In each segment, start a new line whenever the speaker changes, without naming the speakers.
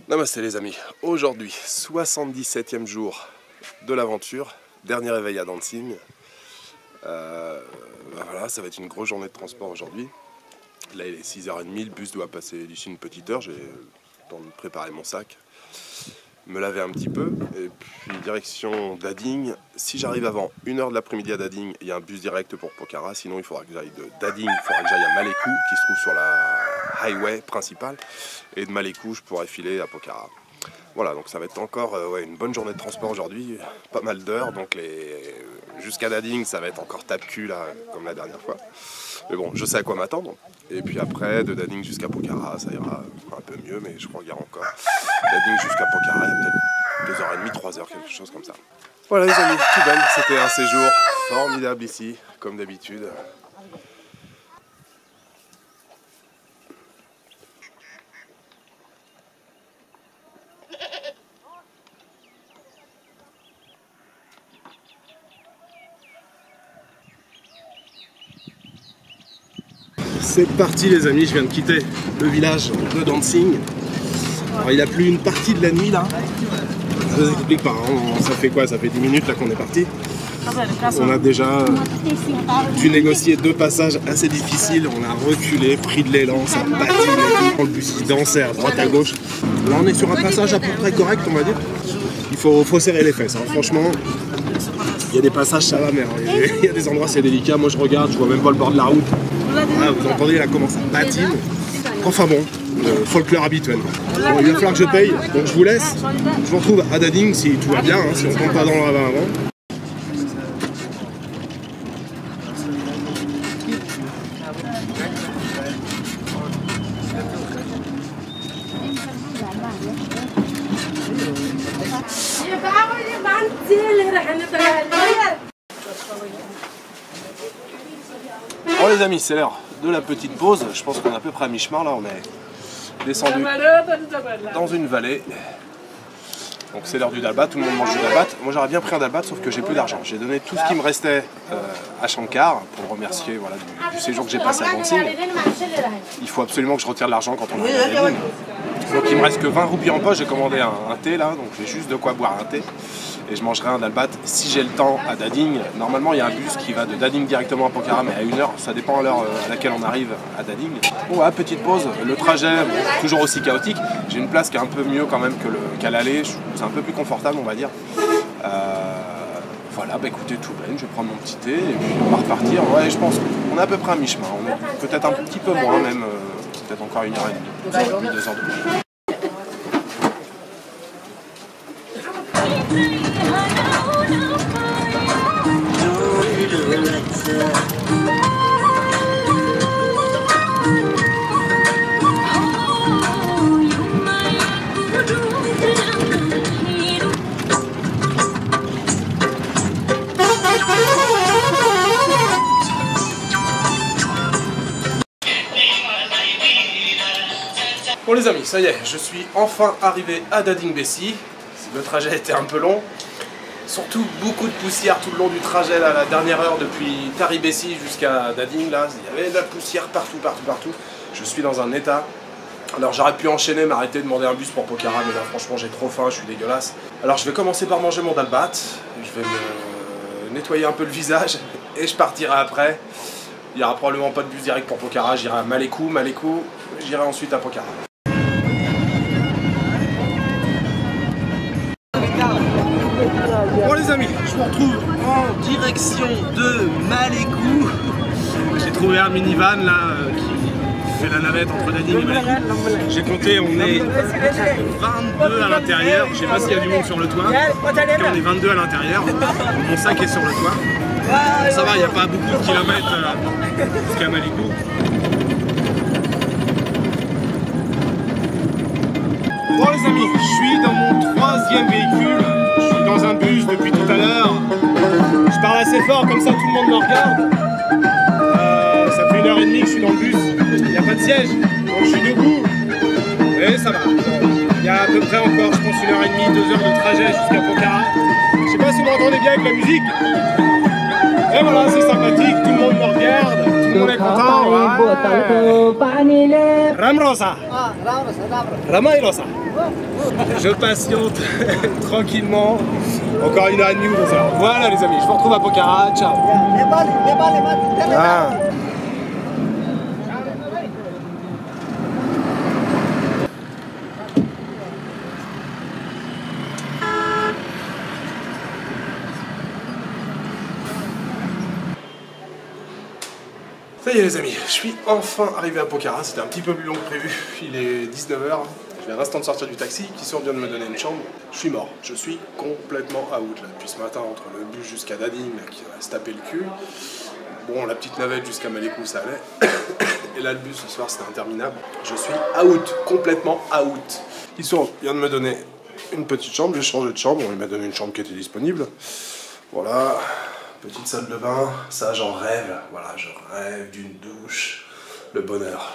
Namasté les amis, aujourd'hui 77e jour de l'aventure, dernier réveil à Dancing. Voilà, ça va être une grosse journée de transport aujourd'hui. Là il est 6h30, le bus doit passer d'ici une petite heure, j'ai le temps de préparer mon sac, me laver un petit peu, et puis direction Dading. Si j'arrive avant 1h de l'après-midi à Dading, il y a un bus direct pour Pokhara, sinon il faudra que j'aille de Dading, il faudra que j'aille à Malekou qui se trouve sur la highway principale, et de Malekou je pourrais filer à Pokhara. Voilà, donc ça va être encore une bonne journée de transport aujourd'hui, pas mal d'heures, donc jusqu'à Dading ça va être encore tape-cul là, comme la dernière fois. Mais bon, je sais à quoi m'attendre. Et puis après, de Dading jusqu'à Pokhara, ça ira un peu mieux, mais je crois qu'il y a encore Dading jusqu'à Pokhara, il y a peut-être 2h30, 3h, quelque chose comme ça. Voilà les amis, tout bonne, c'était un séjour formidable ici, comme d'habitude. C'est parti les amis, je viens de quitter le village de Dancing. Alors il a plu une partie de la nuit là. Je vous explique pas, hein. Ça fait quoi? Ça fait 10 minutes là qu'on est parti. On a déjà dû négocier 2 passages assez difficiles. On a reculé, pris de l'élan, ça patine et tout. Le bus il dansait à droite à gauche. Là on est sur un passage à peu près correct on va dire. Il faut serrer les fesses, hein. Franchement. Il y a des passages ça va mais il y a des endroits c'est délicat. Moi je regarde, je vois même pas le bord de la route. Ah, vous entendez là comment ça patine. Enfin bon, folklore habituel. Bon, il va falloir que je paye, donc je vous laisse. Je vous retrouve à Dading si tout va bien, hein, si on ne tombe pas dans le ravin avant. Bon les amis, c'est l'heure de la petite pause. Je pense qu'on est à peu près à mi-chemin là, on est descendu dans une vallée. Donc c'est l'heure du dalbat, tout le monde mange du dalbat. Moi j'aurais bien pris un dalbat sauf que j'ai plus d'argent. J'ai donné tout ce qui me restait à Shankar pour le remercier voilà, du séjour que j'ai passé à Dancing. Il faut absolument que je retire de l'argent quand on arrive à Dading. Donc il me reste que 20 roupies en poche, j'ai commandé un thé là, donc j'ai juste de quoi boire un thé. Et je mangerai un dalbat si j'ai le temps à Dading. Normalement il y a un bus qui va de Dading directement à Pokhara mais à 1h, ça dépend à l'heure à laquelle on arrive à Dading. Bon à petite pause, le trajet toujours aussi chaotique. J'ai une place qui est un peu mieux quand même qu'à l'aller, c'est un peu plus confortable on va dire. Voilà, bah écoutez tout bien, je vais prendre mon petit thé et puis on va repartir. Ouais je pense qu'on est à peu près à mi-chemin, on est peut-être un petit peu moins même, peut-être encore 1h30, 2 heures de plus. Bon les amis, ça y est, je suis enfin arrivé à Dading Bessi. Le trajet était un peu long. Surtout beaucoup de poussière tout le long du trajet, là, la dernière heure depuis Tari Bessi jusqu'à Dading, là, il y avait de la poussière partout. Je suis dans un état. Alors j'aurais pu enchaîner, m'arrêter, demander un bus pour Pokhara, mais là franchement j'ai trop faim, je suis dégueulasse. Alors je vais commencer par manger mon dalbat, je vais me nettoyer un peu le visage et je partirai après. Il n'y aura probablement pas de bus direct pour Pokhara, j'irai à Malekou, j'irai ensuite à Pokhara. Bon les amis, je vous retrouve en direction de Malekou. J'ai trouvé un minivan là qui fait la navette entre Dading et Malekou. J'ai compté, on est 22 à l'intérieur. Je sais pas s'il y a du monde sur le toit. En tout cas, on est 22 à l'intérieur. Mon sac est sur le toit. Ça va, il n'y a pas beaucoup de kilomètres jusqu'à Malekou. Bon les amis, je suis dans mon 3e véhicule. Je suis dans un bus depuis tout à l'heure. Je parle assez fort comme ça tout le monde me regarde. Ça fait 1h30 que je suis dans le bus. Il n'y a pas de siège, donc je suis debout. Et ça va. Il y a à peu près encore, je pense, 1h30, 2 heures de trajet jusqu'à Pokhara. Je sais pas si vous m'entendez bien avec la musique. Et voilà, c'est sympathique, tout le monde me regarde, tout le monde est content. Voilà.
Ramrosa. Ramairosa. Je patiente tranquillement. Encore 1h30 ou 2h. Voilà les amis, je vous retrouve à Pokhara. Ciao. Ah. Ça y est les amis, je suis enfin arrivé à Pokhara, c'était un petit peu plus long que prévu, il est 19h, je viens à l'instant de sortir du taxi, qui sort vient de me donner une chambre, je suis mort, je suis complètement out là, depuis ce matin entre le bus jusqu'à Dadim qui va se taper le cul, bon la petite navette jusqu'à Malekou ça allait, et là le bus ce soir c'était interminable, je suis out, complètement out. Issour vient de me donner une petite chambre, j'ai changé de chambre, il m'a donné une chambre qui était disponible, voilà. Petite salle de bain, ça j'en rêve, voilà, je rêve d'une douche, le bonheur.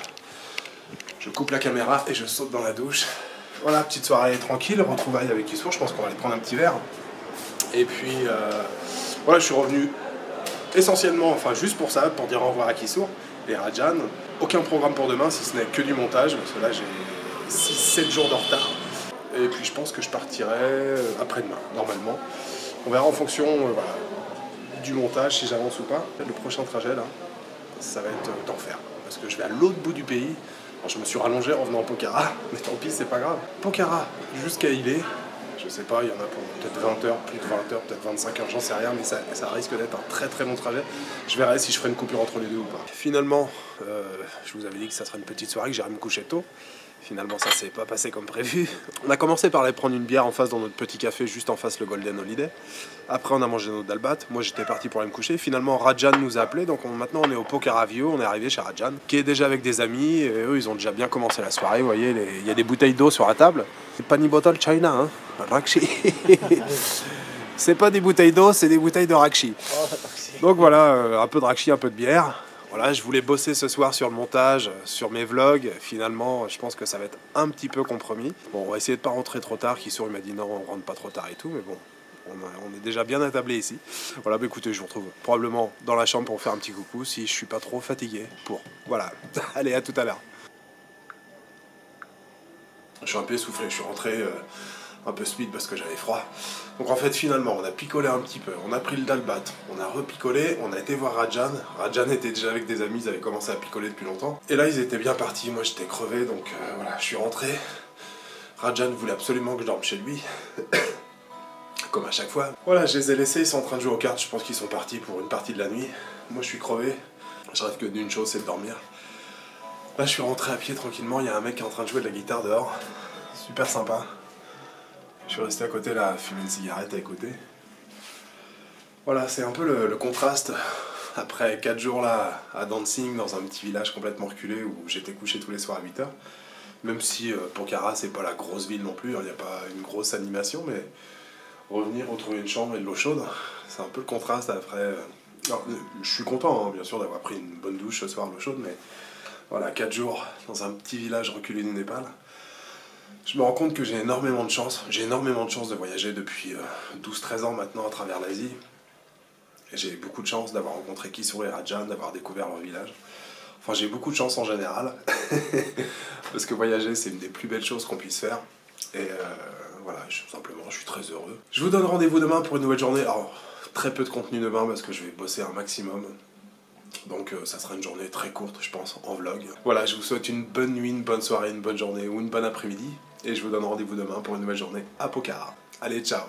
Je coupe la caméra et je saute dans la douche. Voilà, petite soirée tranquille, retrouvailles avec Issour, je pense qu'on va aller prendre un petit verre. Et puis, voilà, je suis revenu essentiellement, enfin juste pour ça, pour dire au revoir à Issour et Rajan. Aucun programme pour demain, si ce n'est que du montage, parce que là j'ai 6-7 jours de retard. Et puis je pense que je partirai après-demain, normalement. On verra en fonction, voilà, du montage, si j'avance ou pas. Le prochain trajet là, ça va être d'enfer, parce que je vais à l'autre bout du pays. Alors, je me suis rallongé en venant à Pokhara, mais tant pis, c'est pas grave. Pokhara, jusqu'à Ilé, je sais pas, il y en a pour peut-être 20 heures, plus de 20 heures, peut-être 25 heures, j'en sais rien, mais ça risque d'être un très très long trajet. Je verrai si je ferai une coupure entre les deux ou pas. Finalement, je vous avais dit que ça serait une petite soirée, que j'irais me coucher tôt. Finalement, ça s'est pas passé comme prévu. On a commencé par aller prendre une bière en face dans notre petit café, juste en face le Golden Holiday. Après, on a mangé notre dalbat. Moi, j'étais parti pour aller me coucher. Finalement, Rajan nous a appelés. Donc maintenant, on est au Pokhara View. On est arrivé chez Rajan, qui est déjà avec des amis. Et eux, ils ont déjà bien commencé la soirée. Vous voyez, il y a des bouteilles d'eau sur la table. C'est pas ni bottle China, hein. Rakshi. C'est pas des bouteilles d'eau, c'est des bouteilles de Rakshi. Donc voilà, un peu de Rakshi, un peu de bière. Voilà, je voulais bosser ce soir sur le montage, sur mes vlogs. Finalement, je pense que ça va être un petit peu compromis. Bon, on va essayer de pas rentrer trop tard. Kissour, il m'a dit non, on rentre pas trop tard et tout. Mais bon, on est déjà bien attablé ici. Voilà, bah écoutez, je vous retrouve probablement dans la chambre pour faire un petit coucou si je suis pas trop fatigué. Voilà, allez, à tout à l'heure. Je suis un peu essoufflé, je suis rentré un peu speed parce que j'avais froid. Donc en fait finalement on a picolé un petit peu, on a pris le dalbat, on a repicolé, on a été voir Rajan. Rajan était déjà avec des amis, ils avaient commencé à picoler depuis longtemps. Et là ils étaient bien partis, moi j'étais crevé donc voilà, je suis rentré. Rajan voulait absolument que je dorme chez lui. Comme à chaque fois. Voilà, je les ai laissés, ils sont en train de jouer aux cartes, je pense qu'ils sont partis pour une partie de la nuit. Moi je suis crevé, je rêve que d'une chose c'est de dormir. Là je suis rentré à pied tranquillement, il y a un mec qui est en train de jouer de la guitare dehors. Super sympa. Je suis resté à côté là, à fumer une cigarette à écouter. Voilà, c'est un peu le contraste. Après 4 jours là, à dancing dans un petit village complètement reculé où j'étais couché tous les soirs à 8 h. Même si Pokhara c'est pas la grosse ville non plus, il n'y a pas une grosse animation, mais revenir, retrouver une chambre et de l'eau chaude, c'est un peu le contraste après. Alors, je suis content hein, bien sûr d'avoir pris une bonne douche ce soir, l'eau chaude, mais voilà, 4 jours dans un petit village reculé du Népal. Je me rends compte que j'ai énormément de chance. J'ai énormément de chance de voyager depuis 12-13 ans maintenant à travers l'Asie. J'ai beaucoup de chance d'avoir rencontré Kissour et Rajan, d'avoir découvert leur village. Enfin, j'ai beaucoup de chance en général. Parce que voyager, c'est une des plus belles choses qu'on puisse faire. Et voilà, simplement, je suis très heureux. Je vous donne rendez-vous demain pour une nouvelle journée. Alors, très peu de contenu demain parce que je vais bosser un maximum. Donc ça sera une journée très courte, je pense, en vlog. Voilà, je vous souhaite une bonne nuit, une bonne soirée, une bonne journée ou une bonne après-midi. Et je vous donne rendez-vous demain pour une nouvelle journée à Pokhara. Allez, ciao!